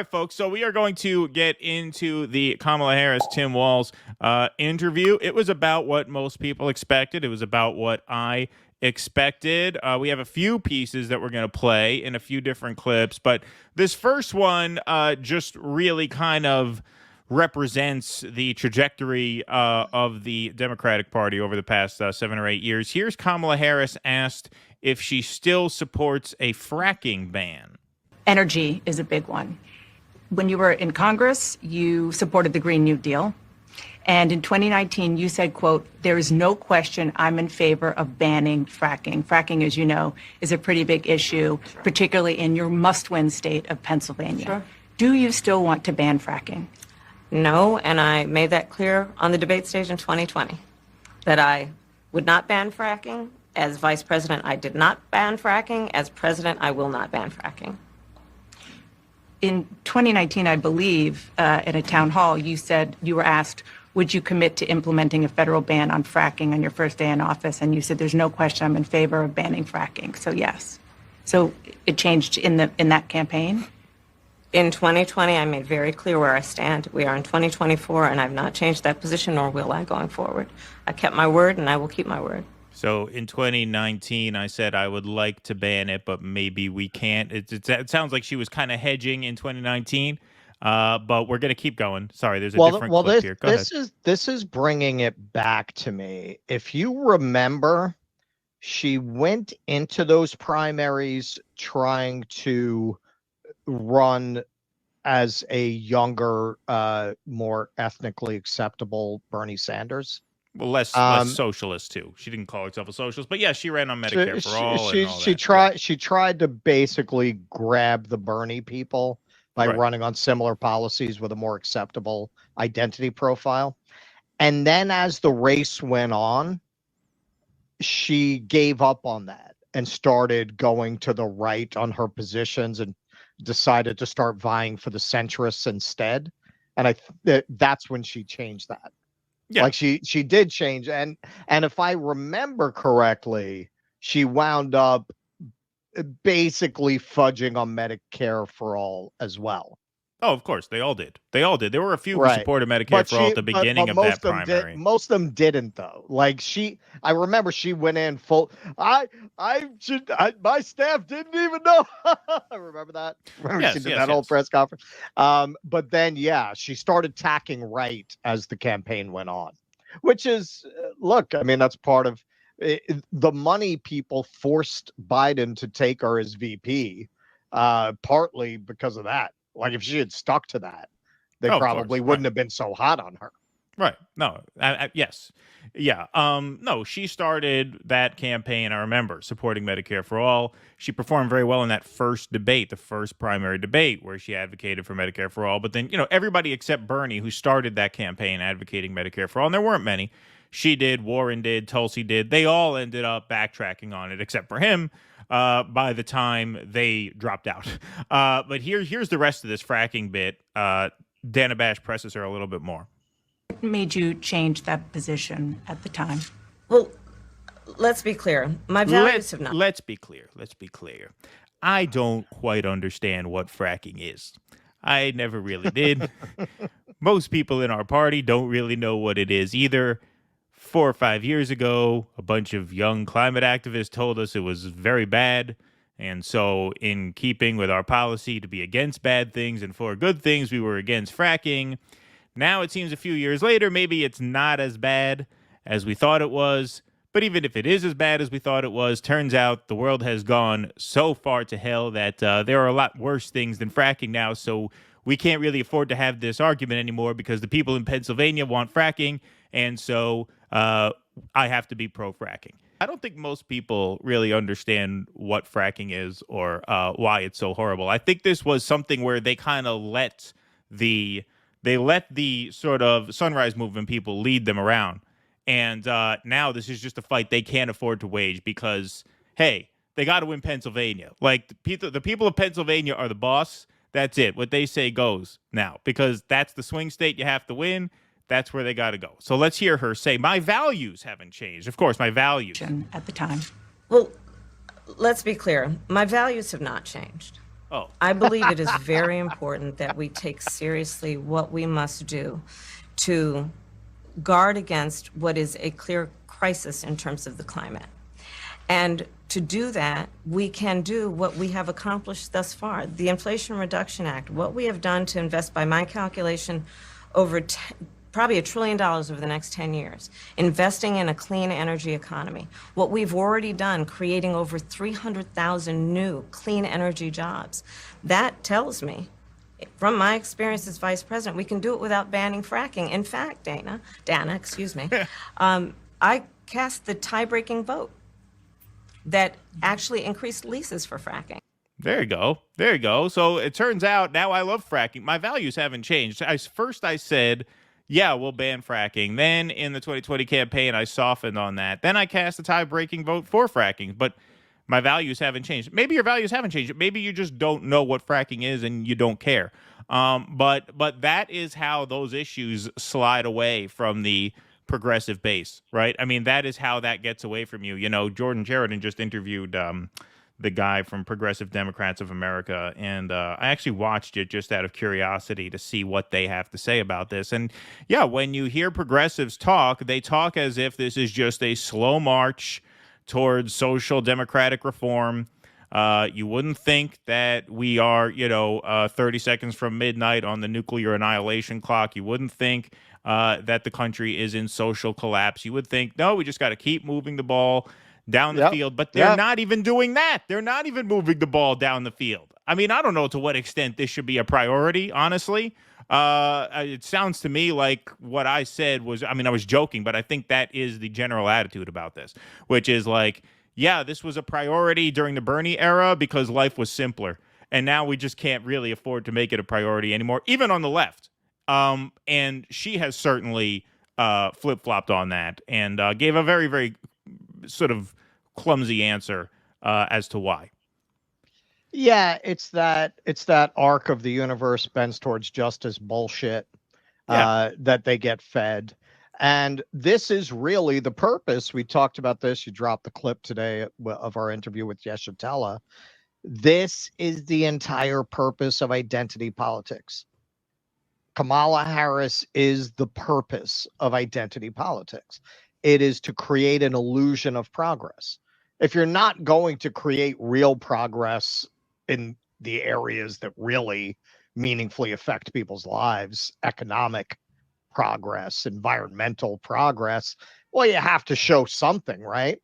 right, folks. So we are going to get into the Kamala Harris, Tim Walz interview. It was about what most people expected. It was about what I expected. We have a few pieces that we're going to play in a few different clips, but this first one just really kind of represents the trajectory of the Democratic Party over the past 7 or 8 years. Here's Kamala Harris asked if she still supports a fracking ban. Energy is a big one. When you were in Congress, you supported the Green New Deal. And in 2019, you said, quote, "There is no question I'm in favor of banning fracking." Fracking, as you know, is a pretty big issue, particularly in your must-win state of Pennsylvania. Sure. Do you still want to ban fracking? No, and I made that clear on the debate stage in 2020, that I would not ban fracking. As vice president, I did not ban fracking. As president, I will not ban fracking. In 2019, I believe, in a town hall, you said you were asked, would you commit to implementing a federal ban on fracking on your first day in office? And you said, there's no question I'm in favor of banning fracking. So yes. So it changed in that campaign? In 2020, I made very clear where I stand. We are in 2024, and I've not changed that position, nor will I going forward. I kept my word, and I will keep my word. So in 2019, I said I would like to ban it, but maybe we can't. It sounds like she was kind of hedging in 2019, but we're going to keep going. Sorry, there's a different clip here. Go ahead. This is bringing it back to me. If you remember, she went into those primaries trying to run as a younger, more ethnically acceptable Bernie Sanders. Well, less socialist too. She didn't call herself a socialist, but yeah, she ran on Medicare for all. She tried to basically grab the Bernie people by running on similar policies with a more acceptable identity profile. And then as the race went on, she gave up on that and started going to the right on her positions and decided to start vying for the centrists instead. And that's when she changed that. Yeah. Like she did change. And if I remember correctly, she wound up basically fudging on Medicare for all as well. Oh, of course. They all did. There were a few who supported Medicare for all at the beginning of that primary. Most of them didn't, though. Like I remember she went in full. My staff didn't even know. I remember that. She did that whole press conference. But then, yeah, she started tacking right as the campaign went on, which is, look, I mean, that's part of the money people forced Biden to take her as VP, partly because of that. Like if she had stuck to that, they probably wouldn't have been so hot on her. Right. No. Yes. Yeah. No, she started that campaign, I remember, supporting Medicare for all. She performed very well in that first debate, the first primary debate, where she advocated for Medicare for all. But then, everybody except Bernie, who started that campaign advocating Medicare for all, and there weren't many. She did, Warren did, Tulsi did. They all ended up backtracking on it, except for him. By the time they dropped out. But here's the rest of this fracking bit. Dana Bash presses her a little bit more. What made you change that position at the time? Well, let's be clear. My values have not. Let's be clear. I don't quite understand what fracking is. I never really did. Most people in our party don't really know what it is either. 4 or 5 years ago, a bunch of young climate activists told us it was very bad. And so in keeping with our policy to be against bad things and for good things, we were against fracking. Now it seems a few years later, maybe it's not as bad as we thought it was. But even if it is as bad as we thought it was, turns out the world has gone so far to hell that there are a lot worse things than fracking now. So we can't really afford to have this argument anymore because the people in Pennsylvania want fracking. And so I have to be pro-fracking. I don't think most people really understand what fracking is or why it's so horrible. I think this was something where they kind of let the sort of Sunrise Movement people lead them around. And now this is just a fight they can't afford to wage because, hey, they got to win Pennsylvania. Like the people of Pennsylvania are the boss. That's it. What they say goes now because that's the swing state you have to win. That's where they got to go. So let's hear her say, my values haven't changed. Of course, my values. At the time. Well, let's be clear. My values have not changed. Oh, I believe it is very important that we take seriously what we must do to guard against what is a clear crisis in terms of the climate. And to do that, we can do what we have accomplished thus far. The Inflation Reduction Act, what we have done to invest, by my calculation, over probably $1 trillion over the next 10 years, investing in a clean energy economy. What we've already done, creating over 300,000 new clean energy jobs. That tells me, from my experience as vice president, we can do it without banning fracking. In fact, Dana, excuse me, I cast the tie-breaking vote that actually increased leases for fracking. there you go. There you go. So it turns out now I love fracking. My values haven't changed. First I said, yeah, we'll ban fracking. Then in the 2020 campaign, I softened on that. Then I cast a tie-breaking vote for fracking. But my values haven't changed. Maybe your values haven't changed. Maybe you just don't know what fracking is and you don't care. But that is how those issues slide away from the progressive base, right? I mean, that is how that gets away from you. You know, Jordan Sheridan just interviewed the guy from Progressive Democrats of America, and I actually watched it just out of curiosity to see what they have to say about this. And yeah, when you hear progressives talk, they talk as if this is just a slow march towards social democratic reform. You wouldn't think that we are, 30 seconds from midnight on the nuclear annihilation clock. You wouldn't think that the country is in social collapse. You would think, no, we just got to keep moving the ball down the field. But they're not even doing that. They're not even moving the ball down the field. I mean, I don't know to what extent this should be a priority, honestly. It sounds to me like what I said was, I mean, I was joking, but I think that is the general attitude about this, which is like, yeah, this was a priority during the Bernie era because life was simpler. And now we just can't really afford to make it a priority anymore, even on the left. And she has certainly flip-flopped on that and gave a very, very sort of clumsy answer as to why. Yeah, it's that arc of the universe bends towards justice bullshit that they get fed. And this is really the purpose. We talked about this. You dropped the clip today of our interview with Yeshitela. This is the entire purpose of identity politics. Kamala Harris is the purpose of identity politics. It is to create an illusion of progress. If you're not going to create real progress in the areas that really meaningfully affect people's lives, economic progress, environmental progress, well, you have to show something, right?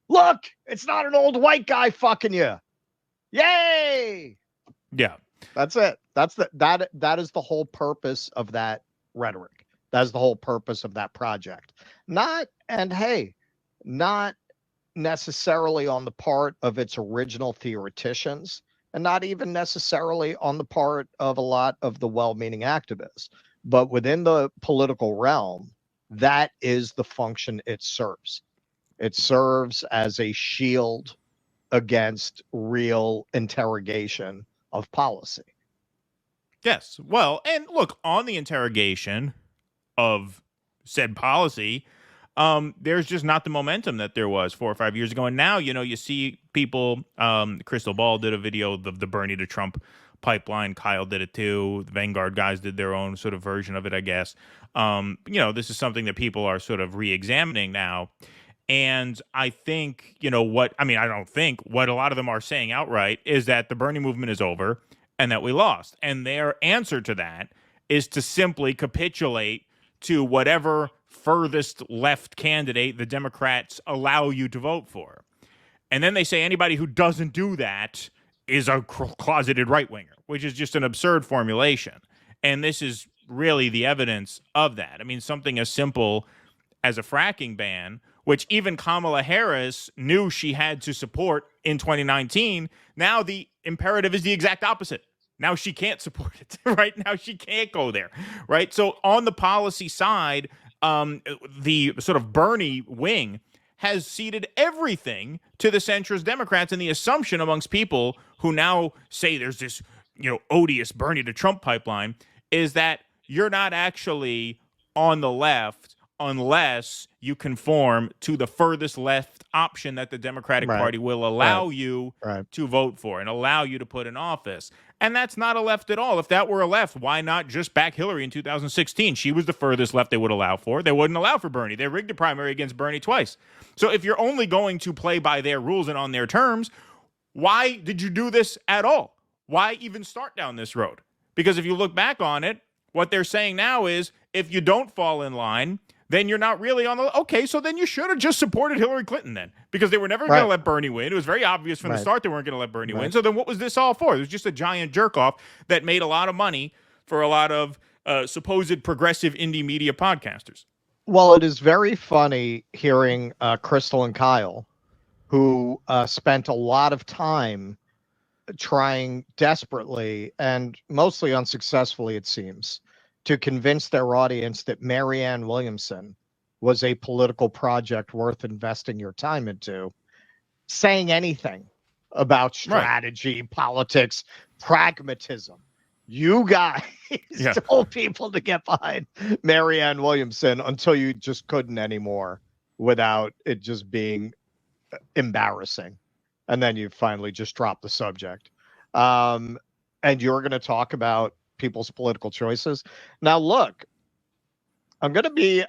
Look, it's not an old white guy fucking you. Yay! Yeah. That's it. That is the whole purpose of that rhetoric. That's the whole purpose of that project. Not necessarily on the part of its original theoreticians, and not even necessarily on the part of a lot of the well-meaning activists, but within the political realm, that is the function it serves. It serves as a shield against real interrogation of policy. Yes. Well, and look, on the interrogation of said policy, there's just not the momentum that there was 4 or 5 years ago. And now, you see people, Crystal Ball did a video of the Bernie to Trump pipeline. Kyle did it too. The Vanguard guys did their own sort of version of it, I guess. This is something that people are sort of re-examining now. And I think, I don't think what a lot of them are saying outright is that the Bernie movement is over and that we lost. And their answer to that is to simply capitulate to whatever furthest left candidate the Democrats allow you to vote for. And then they say anybody who doesn't do that is a closeted right-winger, which is just an absurd formulation. And this is really the evidence of that. I mean, something as simple as a fracking ban, which even Kamala Harris knew she had to support in 2019. Now the imperative is the exact opposite. Now she can't support it, right? Now she can't go there, right? So on the policy side, the sort of Bernie wing has ceded everything to the centrist Democrats, and the assumption amongst people who now say there's this, odious Bernie to Trump pipeline is that you're not actually on the left unless you conform to the furthest left option that the Democratic Right. Party will allow you Right. to vote for and allow you to put in office. And that's not a left at all. If that were a left, why not just back Hillary in 2016? She was the furthest left they would allow for. They wouldn't allow for Bernie. They rigged the primary against Bernie twice. So if you're only going to play by their rules and on their terms, why did you do this at all? Why even start down this road? Because if you look back on it, what they're saying now is if you don't fall in line, then you're not really on the... Okay, so then you should have just supported Hillary Clinton then, because they were never going to let Bernie win. It was very obvious from the start they weren't going to let Bernie win. So then what was this all for? It was just a giant jerk-off that made a lot of money for a lot of supposed progressive indie media podcasters. Well, it is very funny hearing Crystal and Kyle, who spent a lot of time trying desperately and mostly unsuccessfully, it seems, to convince their audience that Marianne Williamson was a political project worth investing your time into, saying anything about strategy, politics, pragmatism. You guys told people to get behind Marianne Williamson until you just couldn't anymore without it just being embarrassing. And then you finally just dropped the subject. And you're going to talk about people's political choices. Now, look, I'm going to be,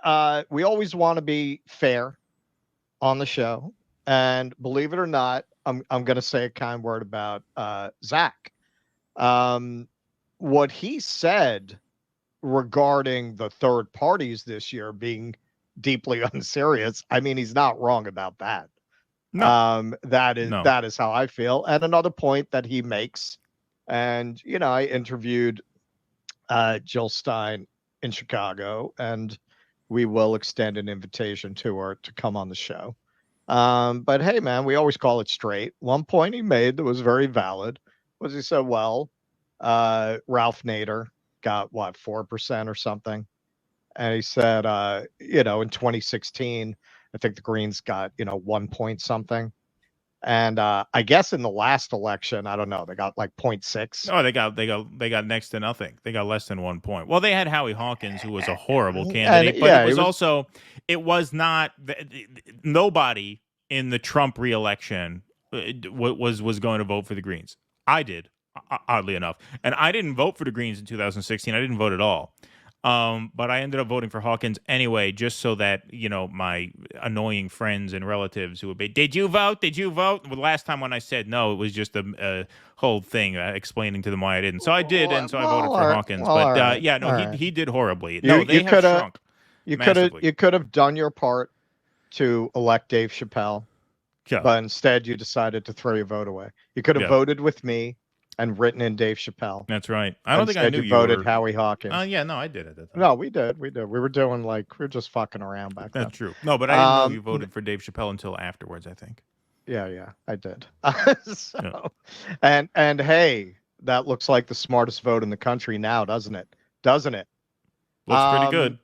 we always want to be fair on the show. And believe it or not, I'm going to say a kind word about Zach. What he said regarding the third parties this year being deeply unserious, I mean, he's not wrong about that. No. That is how I feel. And another point that he makes, and, you know, I interviewed Jill Stein in Chicago, and we will extend an invitation to her to come on the show. But hey, man, we always call it straight. One point he made that was very valid was he said, well, Ralph Nader got what, 4% or something. And he said, you know, in 2016, I think the Greens got, you know, 1 point something. And I guess in the last election, I don't know, they got like 0.6. Oh, they got next to nothing. They got less than 1 point. Well, they had Howie Hawkins, who was a horrible candidate, and, but it was not nobody in the Trump reelection was going to vote for the Greens. I did, oddly enough, and I didn't vote for the Greens in 2016. I didn't vote at all. But I ended up voting for Hawkins anyway, just so that, you know, my annoying friends and relatives who would be, did you vote? Did you vote? Well, last time when I said no, it was just a whole thing explaining to them why I didn't. So I did, and so I voted for Hawkins. But he did horribly. They have shrunk. You could have done your part to elect Dave Chappelle, but instead you decided to throw your vote away. You could have voted with me and written in Dave Chappelle. That's right. I don't think I knew you voted were... Howie Hawkins. Yeah, no, I did at that time. No, we did. We were doing we were just fucking around back then. That's true. No, but I didn't know you voted for Dave Chappelle until afterwards, I think. Yeah, I did. And hey, that looks like the smartest vote in the country now, doesn't it? Doesn't it? Looks pretty good.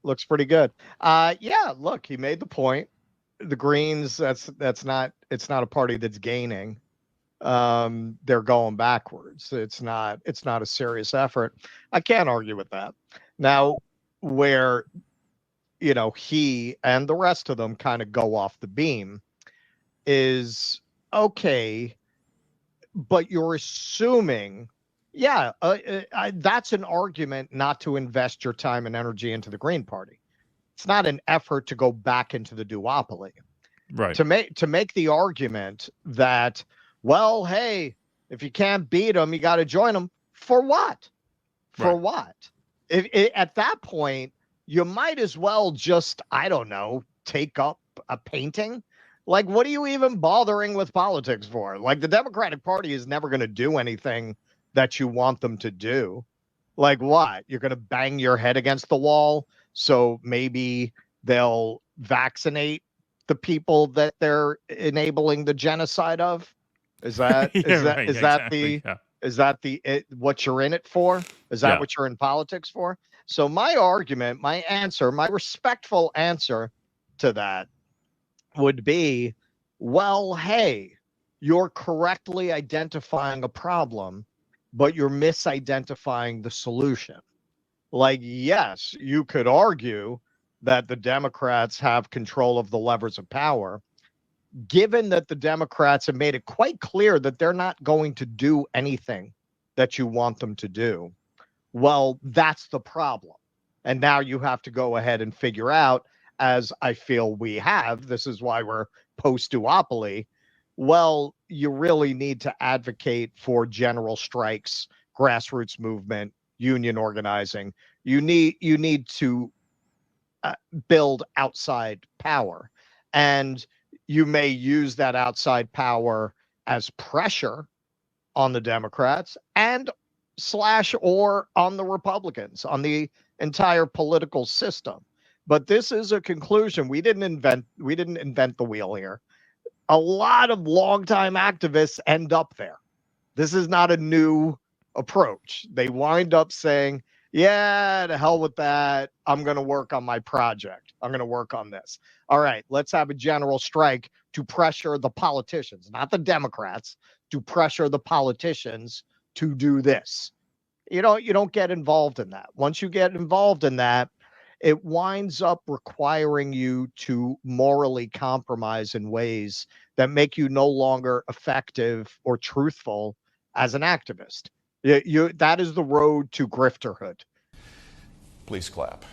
Looks pretty good. Yeah, look, he made the point. The Greens, it's not a party that's gaining. They're going backwards. It's not a serious effort. I can't argue with that. Now, where, you know, he and the rest of them kind of go off the beam is, okay, but you're assuming, that's an argument not to invest your time and energy into the Green Party. It's not an effort to go back into the duopoly. Right. To make the argument that, well, hey, if you can't beat them, you got to join them. For what? For what? At that point, you might as well just, I don't know, take up a painting. Like, what are you even bothering with politics for? Like, the Democratic Party is never going to do anything that you want them to do. Like, what? You're going to bang your head against the wall, so maybe they'll vaccinate the people that they're enabling the genocide of? Is that what you're in it for? Is that what you're in politics for? So my argument, my answer, my respectful answer to that would be, well, hey, you're correctly identifying a problem, but you're misidentifying the solution. Like, yes, you could argue that the Democrats have control of the levers of power, given that the Democrats have made it quite clear that they're not going to do anything that you want them to do, well, that's the problem. And now you have to go ahead and figure out, as I feel we have, this is why we're post-duopoly, well, you really need to advocate for general strikes, grassroots movement, union organizing. You need to build outside power. And you may use that outside power as pressure on the Democrats and slash or on the Republicans, on the entire political system. But this is a conclusion. We didn't invent the wheel here. A lot of longtime activists end up there. This is not a new approach. They wind up saying, yeah, to hell with that. I'm going to work on my project. I'm going to work on this. All right, let's have a general strike to pressure the politicians, not the Democrats, to pressure the politicians to do this. You don't get involved in that. Once you get involved in that, it winds up requiring you to morally compromise in ways that make you no longer effective or truthful as an activist. That is the road to grifterhood. Please clap.